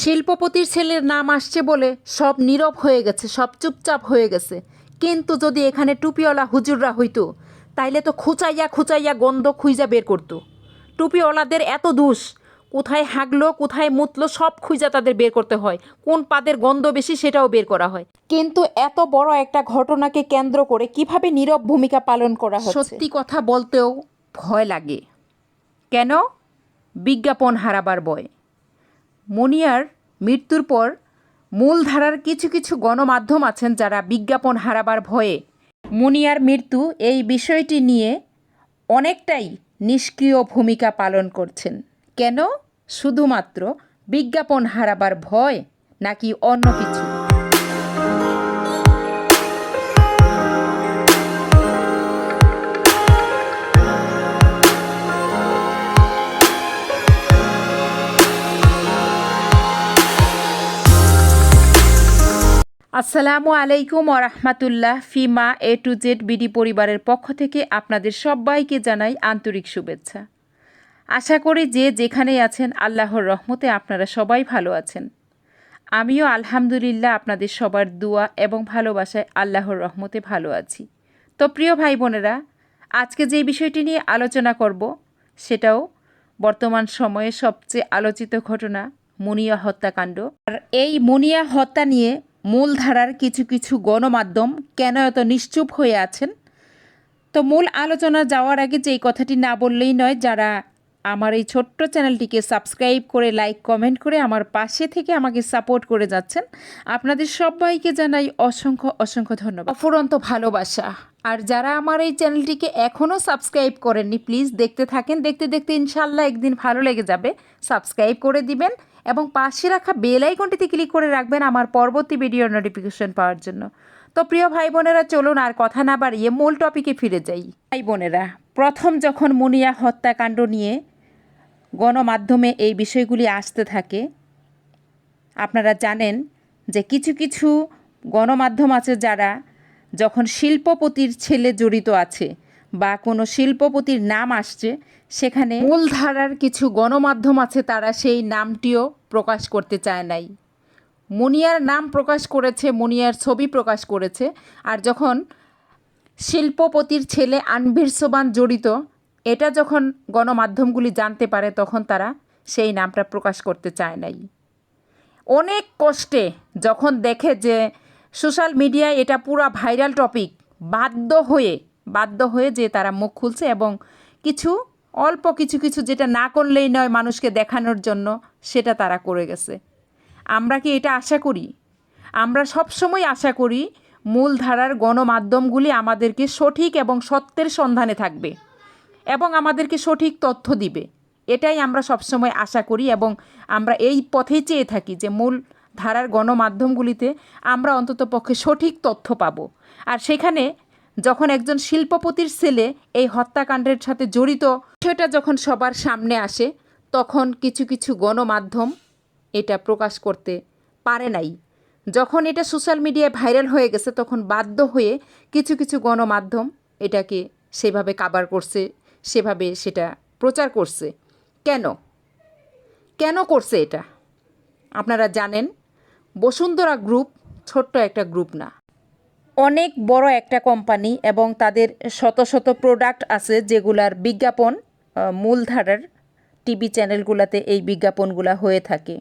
শিল্পপতির ছেলের নাম আসছে বলে সব নীরব হয়ে গেছে, সব চুপচাপ হয়ে গেছে। কিন্তু যদি এখানে টুপিওয়ালা হুজুররা হইতো তাইলে তো খুঁচাইয়া খুঁচাইয়া গন্ধ খুঁজা বের করতো। টুপিওয়ালাদের এত দোষ, কোথায় হাগলো কোথায় মুতলো সব খুঁজা তাদের বের করতে হয়, কোন পাদের গন্ধ বেশি সেটাও বের করা হয়। কিন্তু এত বড় একটা ঘটনাকে কেন্দ্র করে কিভাবে নীরব ভূমিকা পালন করা হচ্ছে, সত্যি কথা বলতেও ভয় লাগে। কেন? বিজ্ঞাপন হারাবার ভয়। মুনিয়ার মৃত্যুর পর মূলধারার কিছু কিছু গণমাধ্যম আছেন যারা বিজ্ঞাপন হারাবার ভয়ে মুনিয়ার মৃত্যু এই বিষয়টি নিয়ে অনেকটাই নিষ্ক্রিয় ভূমিকা পালন করছেন। কেন? শুধুমাত্র বিজ্ঞাপন হারাবার ভয় নাকি অন্য কিছু? আসসালামু আলাইকুম ওরহমাতুল্লাহ। ফিমা এ টু জেড বিডি পরিবারের পক্ষ থেকে আপনাদের সবাইকে জানাই আন্তরিক শুভেচ্ছা। আশা করি যে যেখানেই আছেন আল্লাহর রহমতে আপনারা সবাই ভালো আছেন। আমিও আলহামদুলিল্লাহ আপনাদের সবার দোয়া এবং ভালোবাসায় আল্লাহর রহমতে ভালো আছি। তো প্রিয় ভাই বোনেরা, আজকে যে বিষয়টি নিয়ে আলোচনা করব সেটাও বর্তমান সময়ে সবচেয়ে আলোচিত ঘটনা, মুনিয়া হত্যাকাণ্ড। আর এই মুনিয়া হত্যা নিয়ে মূলধারার কিছু কিছু গণমাধ্যম কেন এত নিশ্চুপ হয়ে আছেন? তো মূল আলোচনা যাওয়ার আগে যেই কথাটি না বললেই নয়, যারা আমার এই ছোট্ট চ্যানেলটিকে সাবস্ক্রাইব করে লাইক কমেন্ট করে আমার পাশে থেকে আমাকে সাপোর্ট করে যাচ্ছেন, আপনাদের সবাইকে জানাই অসংখ্য অসংখ্য ধন্যবাদ, অফুরন্ত ভালোবাসা। আর যারা আমার এই চ্যানেলটিকে এখনও সাবস্ক্রাইব করেননি, প্লিজ দেখতে থাকেন, দেখতে দেখতে ইনশাল্লাহ একদিন ভালো লেগে যাবে। সাবস্ক্রাইব করে দিবেন এবং পাশে রাখা বেল আইকনটিতে ক্লিক করে রাখবেন আমার পরবর্তী ভিডিওর নোটিফিকেশন পাওয়ার জন্য। তো প্রিয় ভাই বোনেরা, চলুন আর কথা না বাড়িয়ে মূল টপিকে ফিরে যাই। ভাই বোনেরা, প্রথম যখন মুনিয়া হত্যাকাণ্ড নিয়ে গণমাধ্যমে এই বিষয়গুলি আসতে থাকে, আপনারা জানেন যে কিছু কিছু গণমাধ্যম আছে যারা যখন শিল্পপতির ছেলে জড়িত আছে বা কোনো শিল্পপতির নাম আসছে, সেখানে মূলধারার কিছু গণমাধ্যম আছে তারা সেই নামটিও প্রকাশ করতে চায় নাই। মুনিয়ার নাম প্রকাশ করেছে, মুনিয়ার ছবি প্রকাশ করেছে। আর যখন শিল্পপতির ছেলে আনভির সোবান জড়িত, এটা যখন গণমাধ্যমগুলি জানতে পারে তখন তারা সেই নামটা প্রকাশ করতে চায় নাই। অনেক কষ্টে যখন দেখে যে সোশ্যাল মিডিয়ায় এটা পুরা ভাইরাল টপিক, বাধ্য হয়ে যে তারা মুখ খুলছে এবং অল্প কিছু যেটা না করলেই নয় মানুষকে দেখানোর জন্য, সেটা তারা করে গেছে। আমরা কি এটা আশা করি? আমরা সবসময় আশা করি মূলধারার গণমাধ্যমগুলি আমাদেরকে সঠিক এবং সত্যের সন্ধানে থাকবে এবং আমাদেরকে সঠিক তথ্য দিবে। এটাই আমরা সবসময় আশা করি এবং আমরা এই পথেই চেয়ে থাকি যে মূল ধারার গণমাধ্যমগুলিতে আমরা অন্ততপক্ষে সঠিক তথ্য পাব। আর সেখানে যখন একজন শিল্পপতির ছেলে এই হত্যাকাণ্ডের সাথে জড়িত বিষয়টা যখন সবার সামনে আসে, তখন কিছু কিছু গণমাধ্যম এটা প্রকাশ করতে পারে নাই। যখন এটা সোশ্যাল মিডিয়ায় ভাইরাল হয়ে গেছে তখন বাধ্য হয়ে কিছু কিছু গণমাধ্যম এটাকে সেভাবে কাভার করছে, সেভাবে সেটা প্রচার করছে। কেন করছে এটা? আপনারা জানেন, বসুন্ধরা গ্রুপ ছোট্ট একটা গ্রুপ না, অনেক বড় একটা কোম্পানি এবং তাদের শত শত প্রোডাক্ট আছে যেগুলার বিজ্ঞাপন মূলধারার টিভি চ্যানেলগুলোতে এই বিজ্ঞাপনগুলো হয়ে থাকে।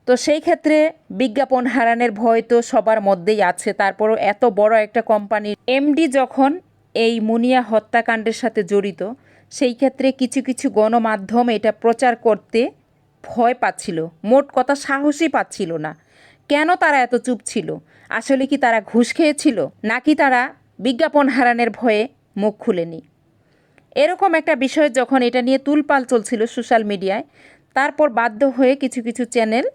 তো সেই ক্ষেত্রে বিজ্ঞাপন হারানোর ভয় তো সবার মধ্যেই আছে। তারপরও এত বড় একটা কোম্পানির এমডি যখন এই মুনিয়া হত্যাকাণ্ডের সাথে জড়িত, সেই ক্ষেত্রে কিছু কিছু গণমাধ্যম এটা প্রচার করতে ভয় পাচ্ছিল, মোট কথা সাহসই পাচ্ছিল না। কেন তারা এত চুপ ছিল? আসলে কি তারা ঘুষ খেয়েছিল, নাকি তারা বিজ্ঞাপন হারানোর ভয়ে মুখ খুলেনি? এরকম একটা বিষয় যখন এটা নিয়ে তুলপাল চলছিল সোশ্যাল মিডিয়ায়, তারপর বাধ্য হয়ে কিছু কিছু চ্যানেল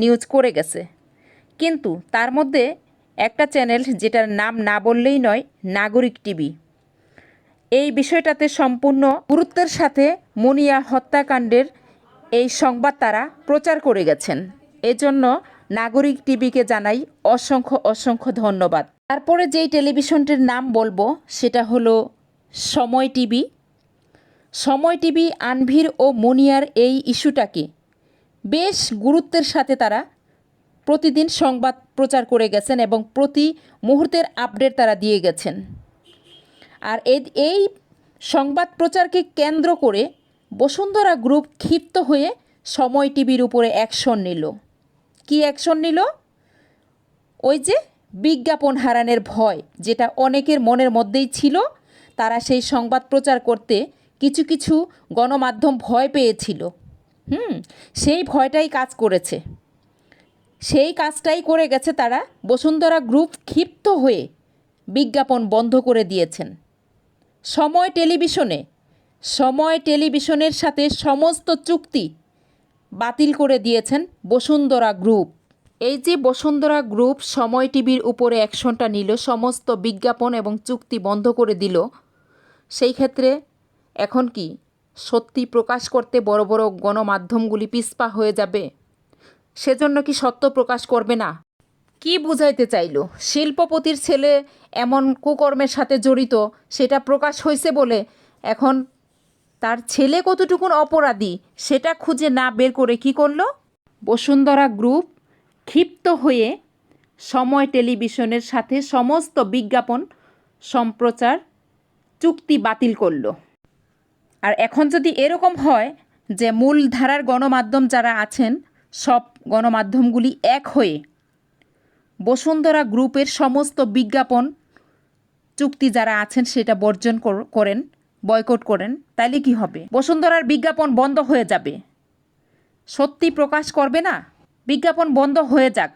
নিউজ করে গেছে। কিন্তু তার মধ্যে একটা চ্যানেল, যেটার নাম না বললেই নয়, নাগরিক টিভি, এই বিষয়টাতে সম্পূর্ণ গুরুত্বের সাথে মুনিয়া হত্যাকাণ্ডের এই সংবাদ তারা প্রচার করে গেছেন। এজন্য নাগরিক টিভিকে জানাই অসংখ্য অসংখ্য ধন্যবাদ। তারপরে যেই টেলিভিশনটির নাম বলবো সেটা হলো সময় টিভি। সময় টিভি আনভির ও মুনিয়ার এই ইস্যুটাকে বেশ গুরুত্বের সাথে তারা প্রতিদিন সংবাদ প্রচার করে গেছেন এবং প্রতি মুহূর্তের আপডেট তারা দিয়ে গেছেন। আর এই সংবাদ প্রচারকে কেন্দ্র করে বসুন্ধরা গ্রুপ ক্ষিপ্ত হয়ে সময় টিভির উপরে অ্যাকশন নিল। কি অ্যাকশন নিল? ওই যে বিজ্ঞাপন হারানোর ভয়, যেটা অনেকের মনের মধ্যেই ছিল, তারা সেই সংবাদ প্রচার করতে কিছু কিছু গণমাধ্যম ভয় পেয়েছিল। সেই ভয়টাই কাজ করেছে, সেই কাজটাই করে গেছে তারা। বসুন্ধরা গ্রুপ ক্ষিপ্ত হয়ে বিজ্ঞাপন বন্ধ করে দিয়েছেন। সময় টেলিভিশনের সাথে সমস্ত চুক্তি বাতিল করে দিয়েছেন বসুন্ধরা গ্রুপ। এই যে বসুন্ধরা গ্রুপ সময় টিভির উপরে অ্যাকশনটা নিল, সমস্ত বিজ্ঞাপন এবং চুক্তি বন্ধ করে দিল, সেই ক্ষেত্রে এখন কি সত্যি প্রকাশ করতে বড় বড় গণমাধ্যমগুলি পিছপা হয়ে যাবে? সেজন্য কি সত্য প্রকাশ করবে না? কি বুঝাইতে চাইল? শিল্পপতির ছেলে এমন কুকর্মের সাথে জড়িত, সেটা প্রকাশ হয়েছে বলে এখন তার ছেলে কতটুকুন অপরাধী সেটা খুঁজে না বের করে কি করলো? বসুন্ধরা গ্রুপ ক্ষিপ্ত হয়ে সময় টেলিভিশনের সাথে সমস্ত বিজ্ঞাপন সম্প্রচার চুক্তি বাতিল করলো। আর এখন যদি এরকম হয় যে মূলধারার গণমাধ্যম যারা আছেন, সব গণমাধ্যমগুলি এক হয়ে বসুন্ধরা গ্রুপের সমস্ত বিজ্ঞাপন চুক্তি যারা আছেন সেটা বর্জন করেন, বয়কট করেন, তাইলে কি হবে? বসুন্ধরার বিজ্ঞাপন বন্ধ হয়ে যাবে। সত্যি প্রকাশ করবে না? বিজ্ঞাপন বন্ধ হয়ে যাক,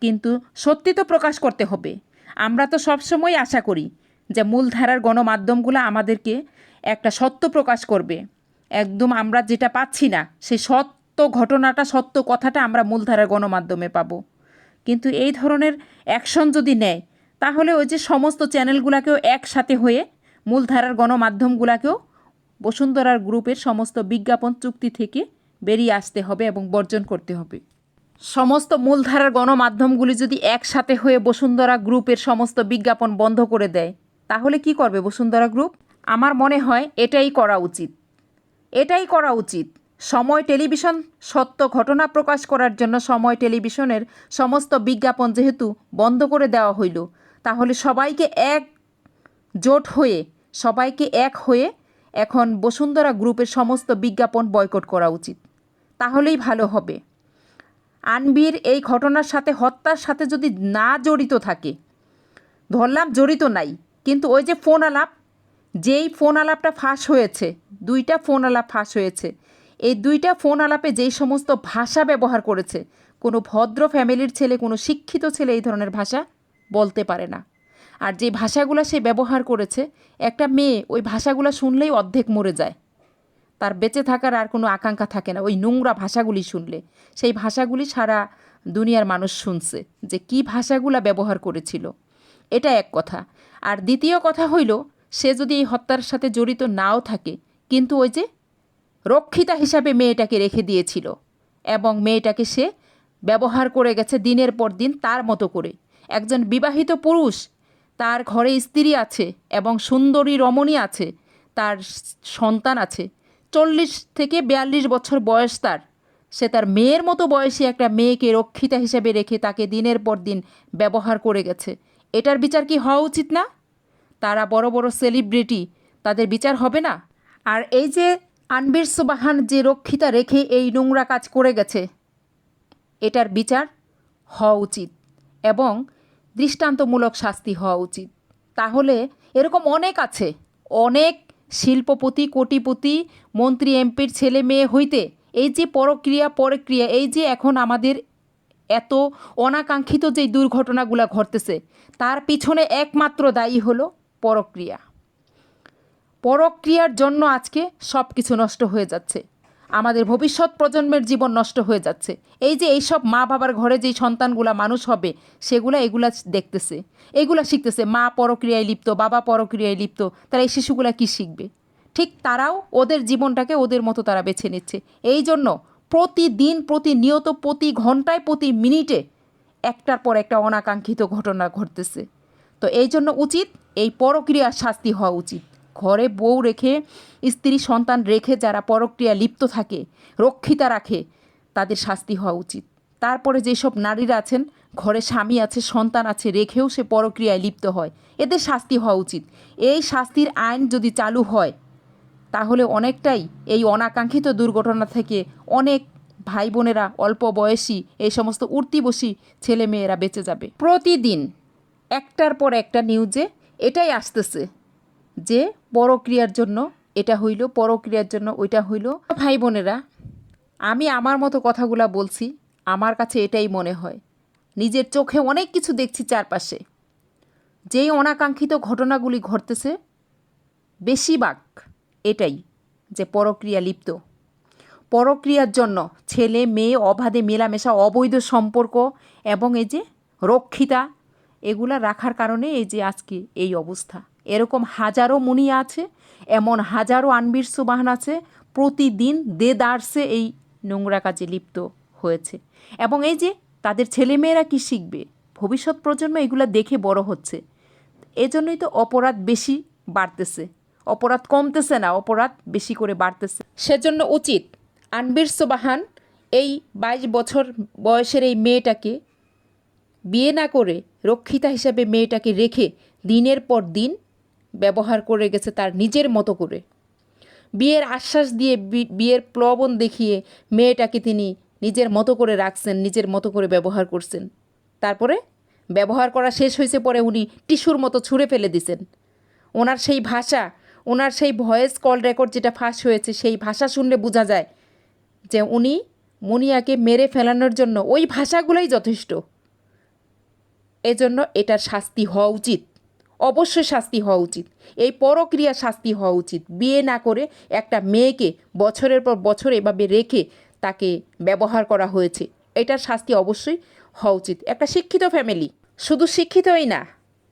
কিন্তু সত্যি তো প্রকাশ করতে হবে। আমরা তো সবসময় আশা করি যে মূলধারার গণমাধ্যমগুলো আমাদেরকে একটা সত্য প্রকাশ করবে। একদম আমরা যেটা পাচ্ছি না সেই সত্য ঘটনাটা, সত্য কথাটা আমরা মূলধারার গণমাধ্যমে পাবো। কিন্তু এই ধরনের অ্যাকশন যদি নেয়, তাহলে ওই যে সমস্ত চ্যানেলগুলোকেও একসাথে হয়ে মূলধারার গণমাধ্যমগুলোকেও বসুন্ধরার গ্রুপের সমস্ত বিজ্ঞাপন চুক্তি থেকে বেরিয়ে আসতে হবে এবং বর্জন করতে হবে। সমস্ত মূলধারার গণমাধ্যমগুলি যদি একসাথে হয়ে বসুন্ধরা গ্রুপের সমস্ত বিজ্ঞাপন বন্ধ করে দেয়, তাহলে কি করবে বসুন্ধরা গ্রুপ? আমার মনে হয় এটাই করা উচিত। সময় টেলিভিশন সত্য ঘটনা প্রকাশ করার জন্য সময় টেলিভিশনের সমস্ত বিজ্ঞাপন যেহেতু বন্ধ করে দেওয়া হইল, তাহলে সবাইকে এক হয়ে এখন বসুন্ধরা গ্রুপের সমস্ত বিজ্ঞাপন বয়কট করা উচিত। তাহলেই ভালো হবে। আনবির এই ঘটনার সাথে, হত্যার সাথে যদি না জড়িত থাকে, ধরলাম জড়িত নাই, কিন্তু ওই যে যেই ফোন আলাপটা ফাঁস হয়েছে, 2টা ফোন আলাপ ফাঁস হয়েছে, এই 2টা ফোন আলাপে যেই সমস্ত ভাষা ব্যবহার করেছে, কোনো ভদ্র ফ্যামিলির ছেলে, কোনো শিক্ষিত ছেলে এই ধরনের ভাষা বলতে পারে না। আর যে ভাষাগুলো সে ব্যবহার করেছে, একটা মেয়ে ওই ভাষাগুলো শুনলেই অর্ধেক মরে যায়, তার বেঁচে থাকার আর কোনো আকাঙ্ক্ষা থাকে না ওই নোংরা ভাষাগুলি শুনলে। সেই ভাষাগুলি সারা দুনিয়ার মানুষ শুনছে যে কি ভাষাগুলা ব্যবহার করেছিল। এটা এক কথা। আর দ্বিতীয় কথা হইল, সে যদি এই হত্যার সাথে জড়িত নাও থাকে, কিন্তু ওই যে রক্ষিতা হিসাবে মেয়েটাকে রেখে দিয়েছিল এবং মেয়েটাকে সে ব্যবহার করে গেছে দিনের পর দিন তার মতো করে। একজন বিবাহিত পুরুষ, তার ঘরে স্ত্রী আছে এবং সুন্দরী রমণী আছে, তার সন্তান আছে, 40 থেকে 42 বছর বয়স তার। সে তার মেয়ের মতো বয়সী একটা মেয়েকে রক্ষিতা হিসেবে রেখে তাকে দিনের পর দিন ব্যবহার করে গেছে। এটার বিচার কি হওয়া উচিত না? তারা বড় বড় সেলিব্রিটি, তাদের বিচার হবে না? আর এই যে আনবির সুবাহান যে রক্ষিতা রেখে এই নোংরা কাজ করে গেছে, এটার বিচার হওয়া উচিত এবং দৃষ্টান্তমূলক শাস্তি হওয়া উচিত। তাহলে এরকম অনেক শিল্পপতি, কোটিপতি, মন্ত্রী, এমপির ছেলে মেয়ে হইতে এই যে পরক্রিয়া, এই যে এখন আমাদের এত অনাকাঙ্ক্ষিত যে দুর্ঘটনাগুলো ঘটতেছে, তার পিছনে একমাত্র দায়ী হলো পরক্রিয়ার জন্য আজকে সব কিছু নষ্ট হয়ে যাচ্ছে, আমাদের ভবিষ্যৎ প্রজন্মের জীবন নষ্ট হয়ে যাচ্ছে। এই যে এইসব মা বাবার ঘরে যেই সন্তানগুলা মানুষ হবে, এগুলা দেখতেছে, এগুলা শিখতেছে, মা পরক্রিয়ায় লিপ্ত, বাবা পরক্রিয়ায় লিপ্ত, তারা এই শিশুগুলা কি শিখবে? ঠিক তারাও ওদের জীবনটাকে ওদের মতো তারা বেছে নিচ্ছে। এই জন্য প্রতিদিন, প্রতিনিয়ত, প্রতি ঘন্টায়, প্রতি মিনিটে একটার পর একটা অনাকাঙ্ক্ষিত ঘটনা ঘটতেছে। তো এই জন্য উচিত এই পরক্রিয়ার শাস্তি হওয়া উচিত। ঘরে বউ রেখে, স্ত্রী সন্তান রেখে যারা পরক্রিয়া লিপ্ত থাকে, রক্ষিতা রাখে, তাদের শাস্তি হওয়া উচিত। তারপরে যেসব নারীরা আছেন, ঘরে স্বামী আছে, সন্তান আছে, রেখেও সে পরক্রিয়ায় লিপ্ত হয়, এদের শাস্তি হওয়া উচিত। এই শাস্তির আইন যদি চালু হয় তাহলে অনেকটাই এই অনাকাঙ্ক্ষিত দুর্ঘটনা থেকে অনেক ভাই বোনেরা, অল্প বয়সী এই সমস্ত উঠতি বসি ছেলে মেয়েরা বেঁচে যাবে। প্রতিদিন একটার পর একটা নিউজে এটাই আসতেছে যে পরক্রিয়ার জন্য এটা হইল, পরক্রিয়ার জন্য ওইটা হইল। ভাই বোনেরা, আমি আমার মতো কথাগুলা বলছি, আমার কাছে এটাই মনে হয়। নিজের চোখে অনেক কিছু দেখছি চারপাশে, যেই অনাকাঙ্ক্ষিত ঘটনাগুলি ঘটতেছে বেশিরভাগ এটাই, যে পরক্রিয়া লিপ্ত। পরক্রিয়ার জন্য ছেলে মেয়ে অবাধে মেলামেশা, অবৈধ সম্পর্ক এবং এই যে রক্ষিতা, এগুলা রাখার কারণে এই যে আজকে এই অবস্থা। এরকম হাজারো মুনিয়া আছে, এমন হাজারো আনবির সুবাহান আছে, প্রতিদিন দেদারসে এই নোংরা কাজে লিপ্ত হয়েছে। এবং এই যে তাদের ছেলেমেয়েরা কি শিখবে? ভবিষ্যৎ প্রজন্ম এগুলা দেখে বড় হচ্ছে। এজন্যই তো অপরাধ বেশি বাড়তেছে, অপরাধ কমতেছে না, অপরাধ বেশি করে বাড়তেছে। সেজন্য উচিত আনবির সুবাহান এই 22 বছর বয়সের এই মেয়েটাকে বিয়ে না করে রক্ষিতা হিসাবে মেয়েটাকে রেখে দিনের পর দিন ব্যবহার করে গেছে তার নিজের মতো করে। বিয়ের আশ্বাস দিয়ে, বিয়ের প্লবন দেখিয়ে মেয়েটাকে তিনি নিজের মতো করে রাখছেন, নিজের মতো করে ব্যবহার করছেন। তারপরে ব্যবহার করা শেষ হয়েছে, পরে উনি টিস্যুর মতো ছুঁড়ে ফেলে দিছেন। ওনার সেই ভাষা, ওনার সেই ভয়েস কল রেকর্ড যেটা ফাঁস হয়েছে, সেই ভাষা শুনলে বোঝা যায় যে উনি মুনিয়াকে মেরে ফেলানোর জন্য ওই ভাষাগুলোই যথেষ্ট। এজন্য এটার শাস্তি হওয়া উচিত, অবশ্যই শাস্তি হওয়া উচিত। এই পরক্রিয়া শাস্তি হওয়া উচিত। বিয়ে না করে একটা মেয়েকে বছরের পর বছর এভাবে রেখে তাকে ব্যবহার করা হয়েছে, এটার শাস্তি অবশ্যই হওয়া উচিত। একটা শিক্ষিত ফ্যামিলি, শুধু শিক্ষিতই না,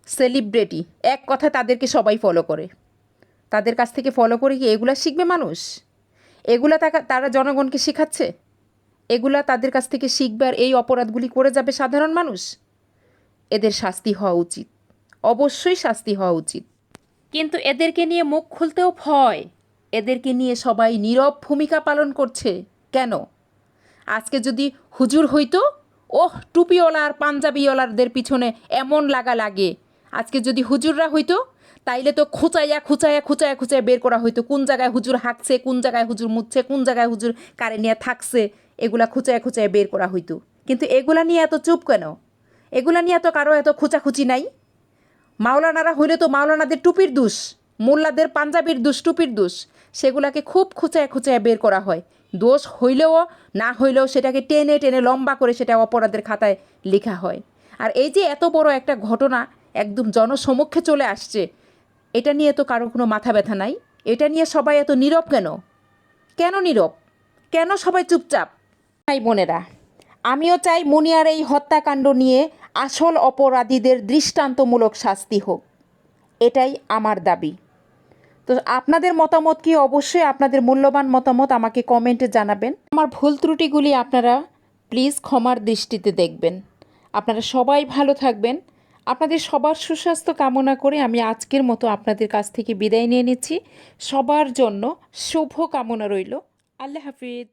সেলিব্রিটি, এক কথা তাদেরকে সবাই ফলো করে। তাদের কাছ থেকে ফলো করে কি এগুলা শিখবে মানুষ? এগুলা তারা জনগণকে শেখাচ্ছে? এগুলা তাদের কাছ থেকে শিখবে আর এই অপরাধগুলি করে যাবে সাধারণ মানুষ? এদের শাস্তি হওয়া উচিত, অবশ্যই শাস্তি হওয়া উচিত। কিন্তু এদেরকে নিয়ে মুখ খুলতেও ভয়, এদেরকে নিয়ে সবাই নীরব ভূমিকা পালন করছে। কেন? আজকে যদি হুজুর হইতো, ওহ টুপিওয়ালা আর পাঞ্জাবিওয়ালাদের পিছনে এমন লাগা লাগে। আজকে যদি হুজুররা হইতো তাইলে তো খুঁচাইয়া খুঁচাইয়া খুঁচাইয়া খুঁচাইয়া বের করা হইতো, কোন জায়গায় হুজুর হাঁকছে, কোন জায়গায় হুজুর মুচ্ছে, কোন জায়গায় হুজুর কারে নিয়ে থাকছে, এগুলা খুঁচাইয়া খুঁচাইয়া বের করা হইতো। কিন্তু এগুলা নিয়ে এত চুপ কেন? এগুলা নিয়ে তো কারো এত খোঁচাখুচি নাই। মাওলানারা হইলে তো মাওলানাদের টুপির দোষ, মোল্লাদের পাঞ্জাবির দোষ, টুপির দোষ, সেগুলাকে খুব খুঁচায় খুঁচায় বের করা হয়। দোষ হইলেও না হইলেও সেটাকে টেনে টেনে লম্বা করে সেটা অপরাধের খাতায় লেখা হয়। আর এই যে এত বড় একটা ঘটনা একদম জনসমক্ষে চলে আসছে, এটা নিয়ে তো কারো কোনো মাথা ব্যথা নাই। এটা নিয়ে সবাই এত নীরব কেন? কেন নীরব? কেন সবাই চুপচাপ? ভাই বোনেরা, আমিও চাই মুনিয়ার এই হত্যাকাণ্ড নিয়ে আসল অপরাধীদের দৃষ্টান্তমূলক শাস্তি হোক, এটাই আমার দাবি। তো আপনাদের মতামত কি? অবশ্যই আপনাদের মূল্যবান মতামত আমাকে কমেন্টে জানাবেন। আমার ভুল ত্রুটিগুলি আপনারা প্লিজ ক্ষমার দৃষ্টিতে দেখবেন। আপনারা সবাই ভালো থাকবেন। আপনাদের সবার সুস্বাস্থ্য কামনা করে আমি আজকের মতো আপনাদের কাছ থেকে বিদায় নিয়ে নিচ্ছি। সবার জন্য শুভ কামনা রইল। আল্লাহ হাফিজ।